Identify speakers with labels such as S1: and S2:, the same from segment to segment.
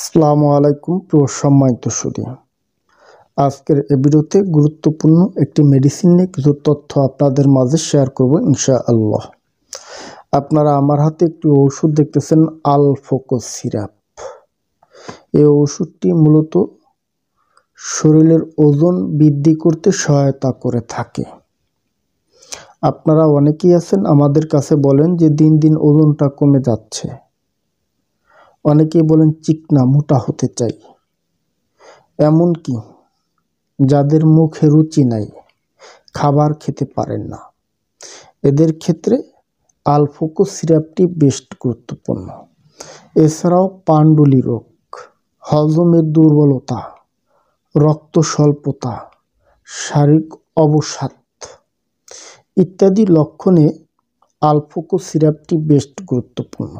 S1: আসসালামু আলাইকুম প্রিয় সম্মানিত সুধী, আজকের এই ভিডিওতে গুরুত্বপূর্ণ একটি মেডিসিন নিয়ে কিছু তথ্য আপনাদের মাঝে শেয়ার করব ইনশাআল্লাহ। আপনারা আমার হাতে একটি ওষুধ দেখতেছেন, আলফোকো সিরাপ। এই ওষুধটি মূলত শরীরের ওজন বৃদ্ধি করতে সহায়তা করে থাকে। আপনারা অনেকেই আছেন আমাদের কাছে বলেন যে দিন দিন ওজনটা কমে যাচ্ছে, অনেকেই বলেন চিকনা মোটা হতে চাই, এমনকি যাদের মুখে রুচি নাই, খাবার খেতে পারেন না, এদের ক্ষেত্রে আলফোকো সিরাপটি বেশ গুরুত্বপূর্ণ। এছাড়াও পান্ডুলি রোগ, হজমের দুর্বলতা, রক্ত স্বল্পতা, শারীরিক অবসাদ ইত্যাদি লক্ষণে আলফোকো সিরাপটি বেশ গুরুত্বপূর্ণ।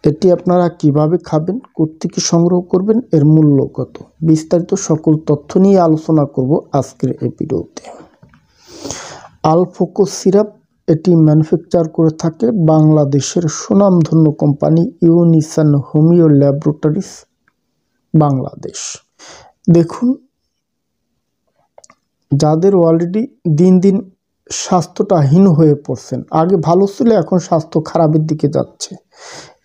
S1: এটি আপনারা কিভাবে খাবেন, কোত্থেকে সংগ্রহ করবেন, এর মূল্য কত, বিস্তারিত সকল তথ্য নিয়ে আলোচনা করব আজকের এই ভিডিওতে। আলফোকো সিরাপ এটি ম্যানুফ্যাকচার করে থাকে বাংলাদেশের সুনামধন্য কোম্পানি ইউনিসন হোমিও ল্যাবরেটরিজ বাংলাদেশ। দেখুন, যাদের অলরেডি দিন দিন স্বাস্থ্যটা হীন হয়ে পড়ছেন, আগে ভালো ছিল এখন স্বাস্থ্য খারাপের দিকে যাচ্ছে,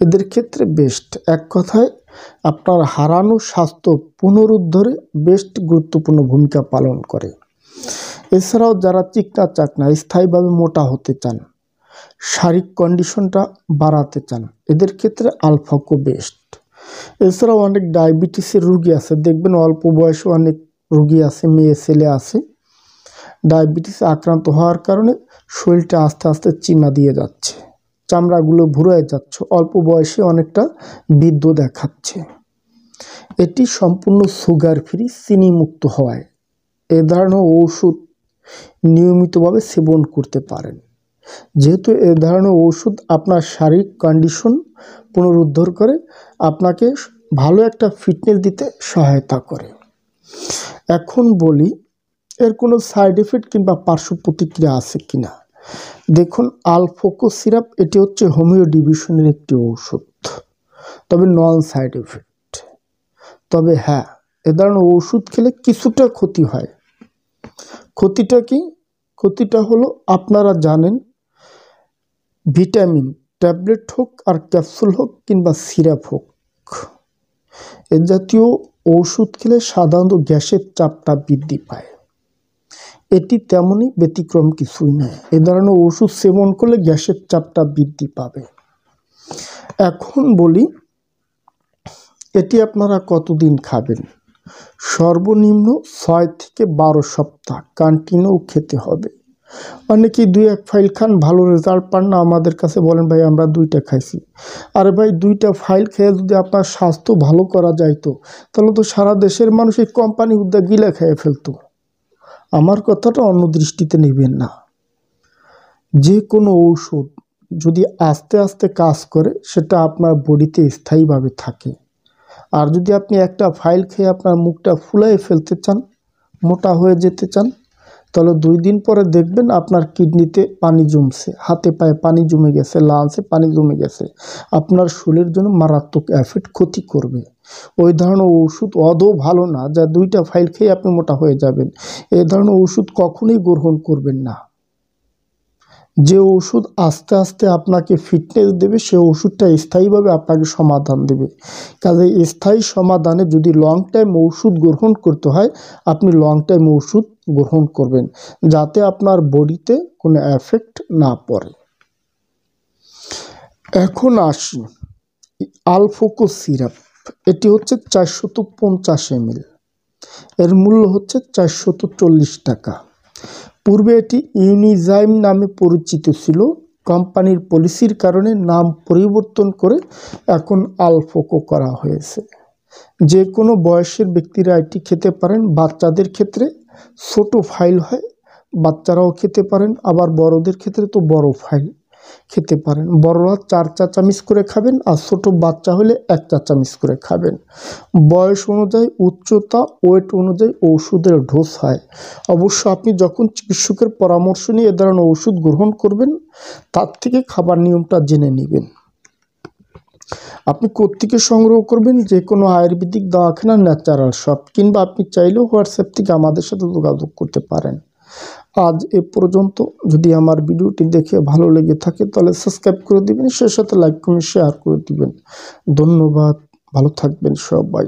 S1: এদের ক্ষেত্রে বেস্ট, এক কথায় আপনার হারানো স্বাস্থ্য পুনরুদ্ধারে বেস্ট গুরুত্বপূর্ণ ভূমিকা পালন করে। এছাড়াও যারা চিকনা চাকনা স্থায়ীভাবে মোটা হতে চান, শারীরিক কন্ডিশনটা বাড়াতে চান, এদের ক্ষেত্রে আলফোকো বেস্ট। এছাড়াও অনেক ডায়াবেটিসের রোগী আছে, দেখবেন অল্প বয়সে অনেক রোগী আছে, মেয়ে ছেলে আছে, ডায়াবেটিসে আক্রান্ত হওয়ার কারণে শরীরটা আস্তে আস্তে চিমা দিয়ে যাচ্ছে, চামড়াগুলো ভুড়ে যাচ্ছে, অল্প বয়সে অনেকটা বৃদ্ধ দেখাচ্ছে। এটি সম্পূর্ণ সুগার ফ্রি, চিনি মুক্ত হওয়ায় এ ধরনের ওষুধ নিয়মিতভাবে সেবন করতে পারেন। যেহেতু এ ধরনের ওষুধ আপনার শারীরিক কন্ডিশন পুনরুদ্ধার করে, আপনাকে ভালো একটা ফিটনেস দিতে সহায়তা করে। এখন বলি, এর কোনো সাইড এফেক্ট কিংবা পার্শ্ব প্রতিক্রিয়া আছে কিনা। দেখুন, আলফোকো সিরাপ এটি হচ্ছে হোমিও ডিভিশনের একটি ওষুধ, তবে নন সাইড এফেক্ট। তবে হ্যাঁ, এ ধরনের ওষুধ খেলে কিছুটা ক্ষতি হয়। ক্ষতিটা কি? ক্ষতিটা হলো, আপনারা জানেন ভিটামিন ট্যাবলেট হোক আর ক্যাপসুল হোক কিংবা সিরাপ হোক, এ জাতীয় ওষুধ খেলে সাধারণত গ্যাসের চাপটা বৃদ্ধি পায়। এটি তেমনই ব্যতিক্রম কিছুই নয়, এ ধরনের ওষুধ সেবন করলে গ্যাসের চাপটা বৃদ্ধি পাবে। এখন বলি, এটি আপনারা কতদিন খাবেন। সর্বনিম্ন 6 থেকে 12 সপ্তাহ কন্টিনিউ খেতে হবে। অনেকেই 2-1 ফাইল খান, ভালো রেজাল্ট পান না, আমাদের কাছে বলেন ভাই আমরা 2টা খাইছি। আরে ভাই, 2টা ফাইল খেয়ে যদি আপনার স্বাস্থ্য ভালো করা যাইতো, তাহলে তো সারা দেশের মানুষ এই কোম্পানি উদ্যোগ গিলে খেয়ে ফেলতো। আমার কথাটা অন্য দৃষ্টিতে নেবেন না। যে কোনো ঔষধ যদি আস্তে আস্তে কাজ করে, সেটা আপনার বডিতে স্থায়ীভাবে থাকে। আর যদি আপনি একটা ফাইল খেয়ে আপনার মুখটা ফুলাই ফেলতে চান, মোটা হয়ে যেতে চান, তাহলে 2 দিন পরে দেখবেন আপনার কিডনিতে পানি জমছে, হাতে পায়ে পানি জমে গেছে, লাংসে পানি জমে গেছে, আপনার শরীরের জন্য মারাত্মক এফেক্ট, ক্ষতি করবে। ওই ধরনের ওষুধ আদৌ ভালো না, যা 2টা ফাইল খেয়ে আপনি মোটা হয়ে যাবেন। এই ধরনের ওষুধ কখনোই গ্রহণ করবেন না। যে ওষুধ আস্তে আস্তে আপনাকে ফিটনেস দেবে, সে ওষুধটা স্থায়ীভাবে আপনাকে সমাধান দেবে। কাজে স্থায়ী সমাধানে যদি লং টাইম ওষুধ গ্রহণ করতে হয়, আপনি লং টাইম ওষুধ গ্রহণ করবেন, যাতে আপনার বডিতে কোনো এফেক্ট না পড়ে। এখন আসি আলফোকো সিরাপ। এটি হচ্ছে 450 ml, এর মূল্য হচ্ছে 440 টাকা। পূর্বে এটি ইউনিজাইম নামে পরিচিত ছিল, কোম্পানির পলিসির কারণে নাম পরিবর্তন করে এখন আলফোকো করা হয়েছে। যে কোনো বয়সের ব্যক্তিরা এটি খেতে পারেন। বাচ্চাদের ক্ষেত্রে ছোট ফাইল হয়, বাচ্চারাও খেতে পারেন, আবার বড়দের ক্ষেত্রে তো বড় ফাইল খেতে পারেন। বড়রা 4 চা চামচ করে খাবেন, আর ছোট বাচ্চা হলে 1 চা চামচ করে খাবেন। বয়স অনুযায়ী, উচ্চতা, ওয়েট অনুযায়ী ওষুধের ডোজ হয়। অবশ্য আপনি যখন চিকিৎসকের পরামর্শ নিয়ে এ ধরনের ওষুধ গ্রহণ করবেন, তার থেকে খাবার নিয়মটা জেনে নেবেন। আপনি কোত্থেকে সংগ্রহ করবেন? যে কোনো আয়ুর্বেদিক দওয়াখানা, ন্যাচারাল শপ, কিংবা আপনি চাইলেও হোয়াটসঅ্যাপ থেকে আমাদের সাথে যোগাযোগ করতে পারেন। আজ এ পর্যন্ত। যদি আমার ভিডিওটি দেখে ভালো লেগে থাকে তাহলে সাবস্ক্রাইব করে দিবেন, সে সাথে লাইক কমেন্ট শেয়ার করে দিবেন। ধন্যবাদ, ভালো থাকবেন সবাই।